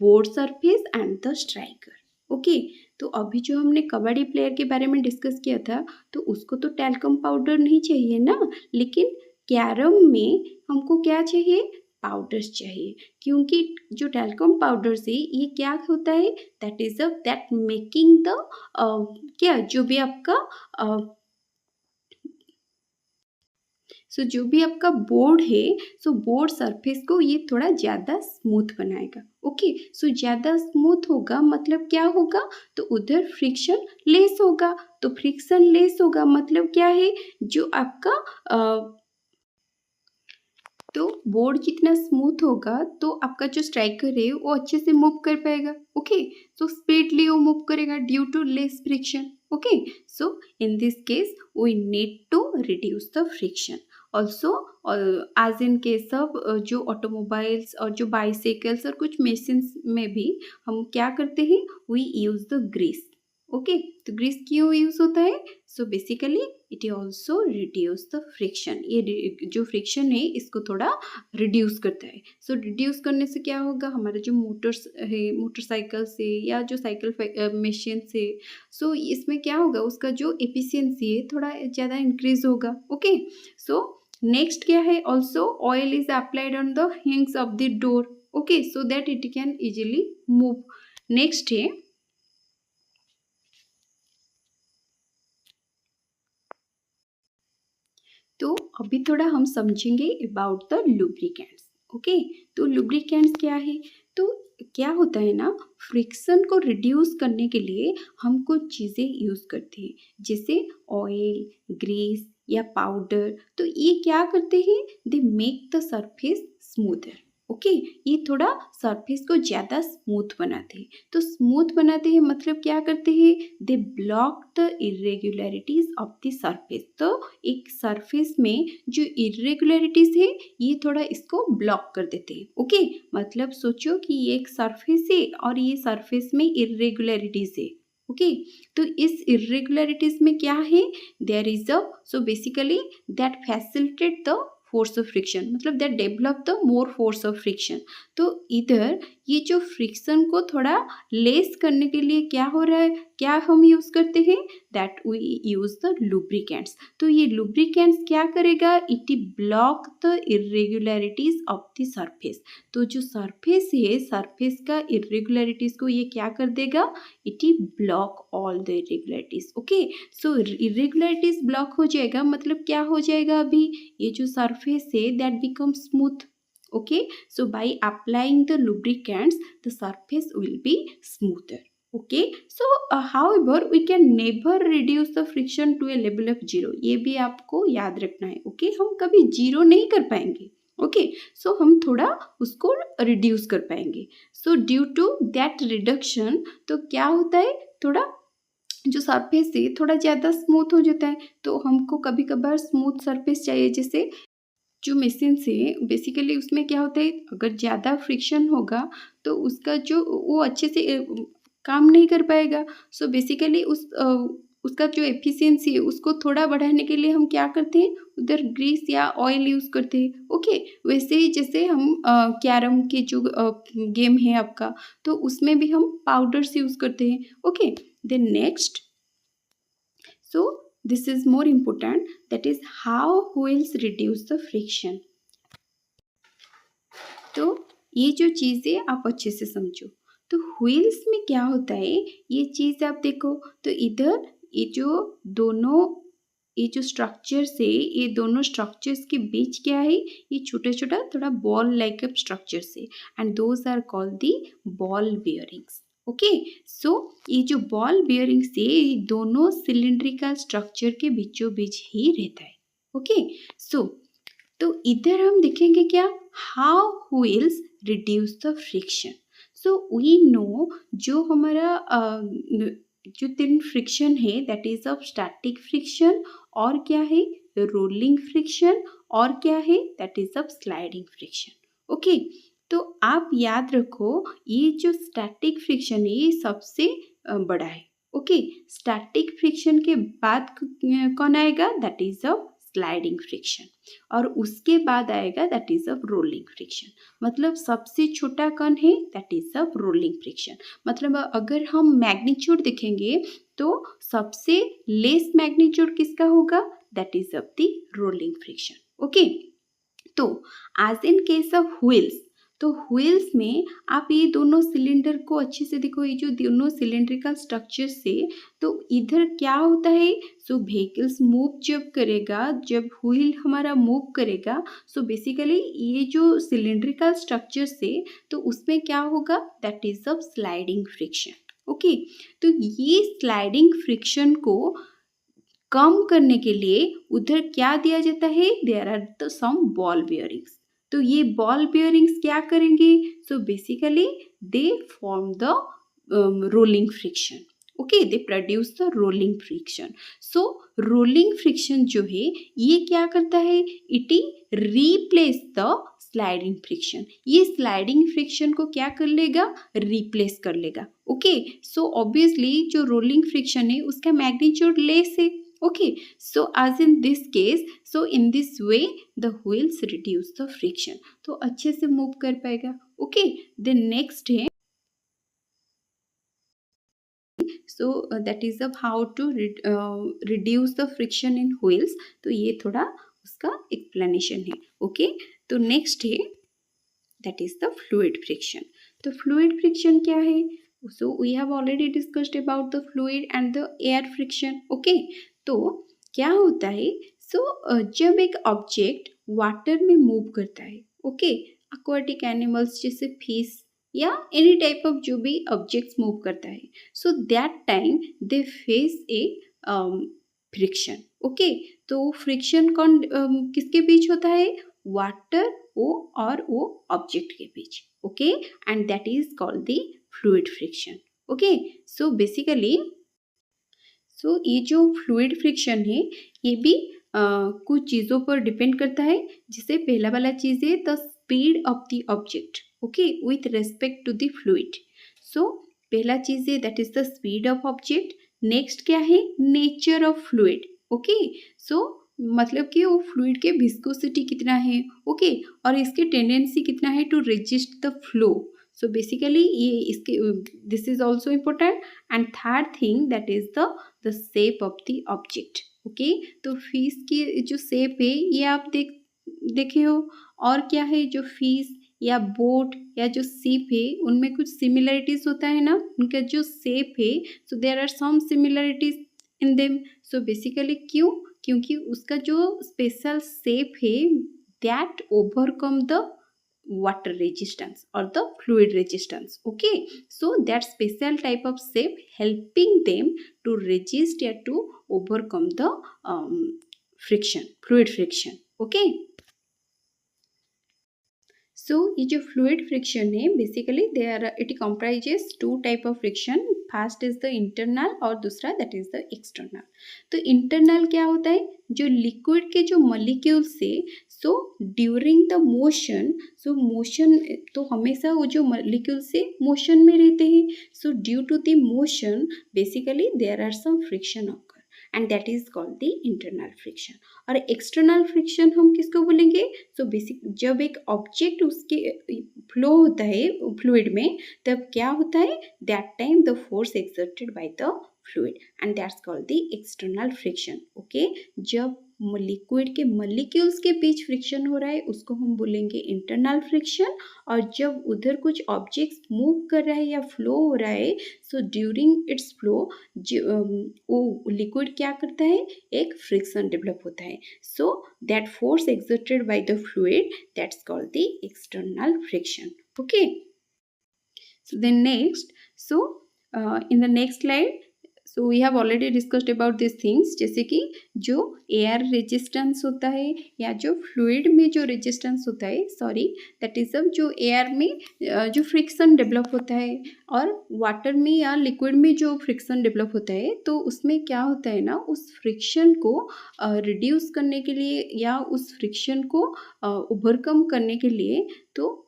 board surface and the striker. Okay, तो अभी जो हमने कबड्डी प्लेयर के बारे में डिस्कस किया था, तो उसको तो टैल्कम पाउडर नहीं चाहिए ना, लेकिन कैरम में हमको क्या चाहिए? पाउडर्स चाहिए। क्योंकि जो टैल्कम पाउडर से ये क्या होता है, that is that making the क्या जो भी आपका सो जो भी आपका बोर्ड है, सो बोर्ड सरफेस को ये थोड़ा ज़्यादा स्मूथ बनाएगा। ओके, सो ज़्यादा स्मूथ होगा मतलब क्या होगा, तो उधर फ्रिक्शन लेस होगा। तो फ्रिक्शन लेस होगा मतलब क्या है, जो आपका तो बोर्ड जितना स्मूथ होगा तो आपका जो स्ट्राइकर है वो अच्छे से मूव कर पाएगा। ओके, सो स्पीडली वो मूव करेगा due to less friction. Okay, so in this case we need to reduce the friction also. As in case of जो ऑटोमोबाइल्स और जो बाइसाइकिल्स और कुछ मशीन्स में भी हम क्या करते हैं, we use the grease. Okay, तो ग्रीस क्यों यूज होता है? So basically it also reduce the friction. ये जो फ्रिक्शन है इसको थोड़ा रिड्यूस करता है। सो रिड्यूस करने से क्या होगा, हमारे जो मोटर्स है, मोटरसाइकिल से या जो साइकिल मशीन से, सो इसमें क्या होगा, उसका जो एफिशिएंसी है थोड़ा ज़्यादा इंक्रीज होगा। ओके, सो नेक्स्ट क्या है, also oil is applied on the हिंग्स of the door. Okay, so that it can easily move. Next है, तो अभी थोड़ा हम समझेंगे अबाउट द लुब्रिकेंट्स। ओके, तो लुब्रिकेंट्स क्या है? तो क्या होता है ना, फ्रिक्शन को रिड्यूस करने के लिए हम कुछ चीज़ें यूज़ करते हैं, जैसे ऑयल, ग्रीस या पाउडर। तो ये क्या करते हैं, they make the surface smoother. Okay, ये थोड़ा सरफेस को ज़्यादा स्मूथ बनाते हैं। तो स्मूथ बनाते हैं मतलब क्या करते हैं, they block the irregularities of the surface. तो एक सरफेस में जो इरेगुलरिटीज है ये थोड़ा इसको ब्लॉक कर देते हैं। ओके, मतलब सोचो कि ये एक सरफेस है और ये सरफेस में इरेगुलरिटीज है। ओके, तो इस इरेगुलरिटीज में क्या है, there is a, so basically that facilitate the force of friction, मतलब that develop the more force of friction. तो इधर ये जो फ्रिक्शन को थोड़ा लेस करने के लिए क्या हो रहा है, क्या हम यूज़ करते हैं, that we use the lubricants. तो ये लुब्रिकेंट्स क्या करेगा, it block the irregularities of the surface. तो जो सरफेस है, सरफेस का इरेगुलरिटीज को ये क्या कर देगा, it block all the irregularities. Okay, so irregularities block हो जाएगा मतलब क्या हो जाएगा, अभी ये जो सरफेस है that become smooth. Okay, so by applying the lubricants the surface will be smoother. Okay, so however we can never reduce the friction to a level of zero. ये भी आपको याद रखना है। ओके, हम कभी जीरो नहीं कर पाएंगे। ओके, सो हम थोड़ा उसको रिड्यूस कर पाएंगे। So due to that reduction, तो क्या होता है, थोड़ा जो सरफेस है थोड़ा ज़्यादा स्मूथ हो जाता है। तो हमको कभी कभार स्मूथ सरफेस चाहिए, जैसे जो मशीन से बेसिकली उसमें क्या होता है, अगर ज़्यादा फ्रिक्शन होगा तो उसका जो वो अच्छे से काम नहीं कर पाएगा। सो बेसिकली उसका जो एफिशिएंसी है उसको थोड़ा बढ़ाने के लिए हम क्या करते हैं, उधर ग्रीस या ऑयल यूज़ करते हैं। ओके, वैसे ही जैसे हम कैरम के जो गेम है आपका, तो उसमें भी हम पाउडर्स यूज़ करते हैं। Okay, then next, so this is more important, that is how wheels reduce the friction. तो ये जो चीज़ें आप अच्छे से समझो। तो व्हील्स में क्या होता है, ये चीज़ आप देखो, तो इधर ये जो दोनों, ये जो स्ट्रक्चर्स है, ये दोनों स्ट्रक्चर्स के बीच क्या है, ये छोटा छोटा थोड़ा बॉल लाइक स्ट्रक्चर्स है, and those are called the ball bearings. Okay, so ये जो बॉल बियरिंग्स है, ये दोनों सिलिंड्रिकल स्ट्रक्चर के बीचों बीच ही रहता है। ओके, सो तो इधर हम देखेंगे क्या, how wheels reduce the friction. So we know जो हमारा जो तीन फ्रिक्शन है, that is of static friction, और क्या है, रोलिंग फ्रिक्शन, और क्या है, that is of sliding friction. Okay, तो आप याद रखो, ये जो स्टैटिक फ्रिक्शन है ये सबसे बड़ा है। ओके, स्टैटिक फ्रिक्शन के बाद कौन आएगा, that is of sliding friction, और उसके बाद आएगा that is a rolling friction. मतलब सबसे छोटा कण है, that is a rolling friction. मतलब अगर हम मैग्नीट्यूड देखेंगे तो सबसे लेस मैग्नीट्यूड किसका होगा, that is of the rolling friction. Okay, तो as in case of wheels, तो व्हील्स में आप ये दोनों सिलेंडर को अच्छे से देखो, ये जो दोनों सिलेंड्रिकल स्ट्रक्चर से, तो इधर क्या होता है, सो व्हीकल्स मूव जब करेगा, जब व्हील हमारा मूव करेगा, सो बेसिकली ये जो सिलेंड्रिकल स्ट्रक्चर से, तो उसमें क्या होगा, that is of sliding friction. Okay, तो ये स्लाइडिंग फ्रिक्शन को कम करने के लिए उधर क्या दिया जाता है, there are the some ball bearings. तो ये बॉल बियरिंग्स क्या करेंगे, so basically they form the rolling friction. Okay, they produce the rolling friction. So rolling friction जो है ये क्या करता है, it replace the sliding friction. ये स्लाइडिंग फ्रिक्शन को क्या कर लेगा, रिप्लेस कर लेगा। ओके, सो ऑब्वियसली जो रोलिंग फ्रिक्शन है उसका मैग्नीट्यूड लेस है। Okay, so as in this case, so in this way the wheels reduce the friction, तो अच्छे से मूव कर पाएगा। Okay, then next है, so that is of how to reduce the friction in wheels। तो ये थोड़ा उसका explanation है। Okay, तो next है, that is the fluid friction। तो fluid friction क्या है, so we have already discussed about the fluid and the air friction। Okay, तो क्या होता है, सो जब एक ऑब्जेक्ट वाटर में मूव करता है, ओके, aquatic एनिमल्स जैसे फिश या एनी टाइप ऑफ जो भी ऑब्जेक्ट्स मूव करता है, so that time they face A friction. Okay, तो फ्रिक्शन कौन किसके बीच होता है, वाटर वो और वो ऑब्जेक्ट के बीच। Okay, and that is called the fluid friction. Okay, so basically so ये जो फ्लूइड फ्रिक्शन है ये भी कुछ चीज़ों पर डिपेंड करता है। जैसे पहला वाला चीज़ है the speed of the object, okay, with respect to the fluid. So पहला चीज़ है that is the speed of object. Next क्या है, nature of fluid. Okay, so मतलब कि वो फ्लूइड के विस्कोसिटी कितना है, ओके, और इसकी टेंडेंसी कितना है to resist the flow. So basically ये इसके this is also important. And third thing that is the shape of the object. Okay, तो फिश की जो शेप है ये आप देखे हो, और क्या है, जो फिश या बोट या जो शिप है उनमें कुछ सिमिलरिटीज होता है ना, उनका जो शेप है, so there are some similarities in them. So basically क्यों, क्योंकि उसका जो स्पेशल शेप है that overcome the water resistance or the fluid resistance। Okay, so that special type of shape helping them to resist or to overcome the friction, fluid friction। Okay, so ये जो fluid friction है basically they are it comprises two type of friction. First is the internal और दूसरा that is the external. तो internal क्या होता है, जो लिक्विड के जो मॉलिक्यूल्स है, so during the motion, so motion तो हमेशा वो जो मॉलिक्यूल से मोशन में रहते हैं, so due to the motion basically there are some friction occur and that is called the internal friction. और एक्सटर्नल फ्रिक्शन हम किसको बोलेंगे? सो बेसिक जब एक ऑब्जेक्ट उसके फ्लो होता है फ्लूइड में, तब क्या होता है? That time the force exerted by the fluid and that's called the external friction. Okay, जब लिक्विड के मॉलिक्यूल्स के बीच फ्रिक्शन हो रहा है उसको हम बोलेंगे इंटरनल फ्रिक्शन। और जब उधर कुछ ऑब्जेक्ट्स मूव कर रहा है या फ्लो हो रहा है, सो ड्यूरिंग इट्स फ्लो वो लिक्विड क्या करता है? एक फ्रिक्शन डेवलप होता है। So that force exerted by the fluid, that's called the external friction. Okay, so then next, in the next slide, so we have already discussed about these things, जैसे कि जो air resistance होता है या जो fluid में जो resistance होता है, सॉरी, दैट इज अब जो एयर में जो फ्रिक्शन डेवलप होता है, और वाटर में या लिक्विड में जो फ्रिक्शन डेवलप होता है, तो उसमें क्या होता है ना, उस फ्रिक्शन को रिड्यूस करने के लिए या उस फ्रिक्शन को ओवरकम करने के लिए, तो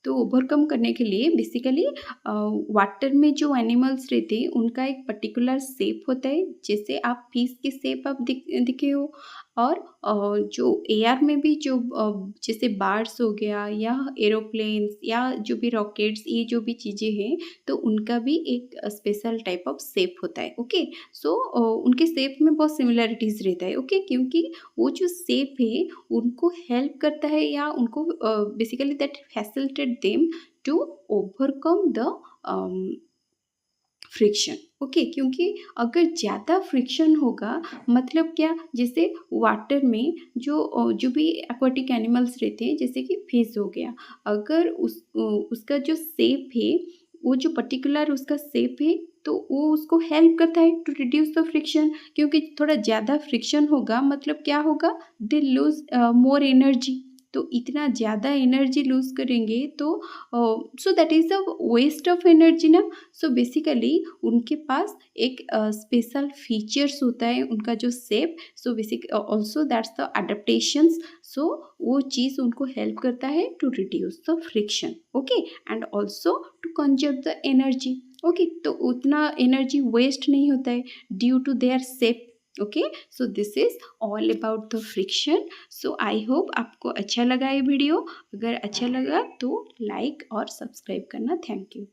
ओवरकम करने के लिए बेसिकली वाटर में जो एनिमल्स रहते हैं उनका एक पर्टिकुलर शेप होता है, जैसे आप फिश की शेप आप दिखे हो। और जो एयर में भी जो जैसे बर्ड्स हो गया या एरोप्लेन्स या जो भी रॉकेट्स, ये जो भी चीज़ें हैं, तो उनका भी एक स्पेशल टाइप ऑफ शेप होता है। ओके, सो उनके शेप में बहुत सिमिलरिटीज़ रहता है। ओके, क्योंकि वो जो शेप है उनको हेल्प करता है या उनको basically that facilitate them to overcome the friction. Okay, क्योंकि अगर ज़्यादा फ्रिक्शन होगा, मतलब क्या, जैसे वाटर में जो भी एक्वाटिक एनिमल्स रहते हैं, जैसे कि फिश हो गया, अगर उसका जो शेप है, वो जो पर्टिकुलर उसका शेप है, तो वो उसको हेल्प करता है टू रिड्यूस द फ्रिक्शन। क्योंकि थोड़ा ज़्यादा फ्रिक्शन होगा, मतलब क्या होगा? They lose more energy. तो इतना ज़्यादा एनर्जी लूज करेंगे तो so that is the waste of energy ना। सो बेसिकली उनके पास एक स्पेशल फीचर्स होता है उनका जो shape. So basic also that's the adaptations. सो वो चीज़ उनको हेल्प करता है to reduce the friction. Okay, and also to conserve the energy. Okay, तो उतना एनर्जी वेस्ट नहीं होता है due to their shape. Okay, so this is all about the friction. So I hope आपको अच्छा लगा ये वीडियो। अगर अच्छा लगा तो लाइक और सब्सक्राइब करना। Thank you.